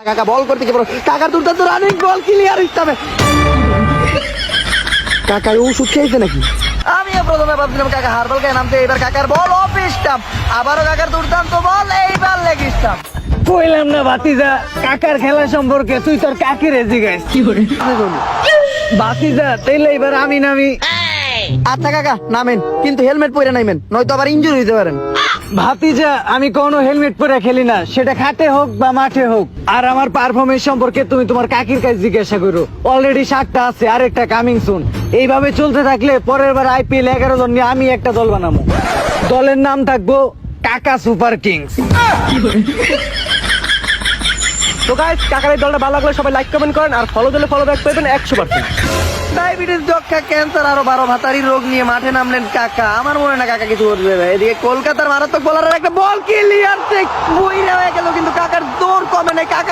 কাকা বল করতে কি বলো কাকার দুর্দান্ত রানিং বল ক্লিয়ার ইস্টামে কাকা ওষুধ খেয়েছে নাকি? আমিও প্রথমে ভাবছিলাম কাকা হারবাল খেয়ে নামতে, এবার কাকার বল অফ স্টাম্প, আবারও কাকার দুর্দান্ত বল, এইবার লেগ স্টাম্প। কইলাম না ভাতিজা কাকার খেলা সম্পর্কে, তুই তোর কাকিরে জিজ্ঞাস কি করে ভাতিজা। তাইলে এবার আমি নামি। আচ্ছা কাকা নামেন, কিন্তু হেলমেট পরে নামেন, নয়তো আবার ইনজুরি হইতে পারেন। ভাতিজা আমি কোনো হেলমেট পরে খেলি না, সেটা খাটে হোক বা মাঠে হোক। আর আমার পারফরমেন্স সম্পর্কে তুমি তোমার কাকির কাছে জিজ্ঞাসা করো। অলরেডি 7টা আছে, আর একটা কামিং সুন। এইভাবে চলতে থাকলে পরের বার IPL 11 জন নিয়ে আমি একটা দল বানাবো। দলের নাম থাকবো কাকা সুপার কিংস। তো গাইস, কাকার এই দলটা ভালো লাগলে সবাই লাইক কমেন্ট করেন, আর ফলো দিলে ফলো ব্যাক পাবেন 100%। ডায়াবেটিস, যক্ষা, ক্যান্সার আরো 12 ভাতারি রোগ নিয়ে মাঠে নামলেন কাকা। আমার মনে হয় না কাকা কিছু করবে। এদিকে কলকাতার মারাত্মক বোলারের একটা বল ক্লিয়ার চেক বইরা হয়ে গেল, কিন্তু কাকার জোর কমে নাই। কাকা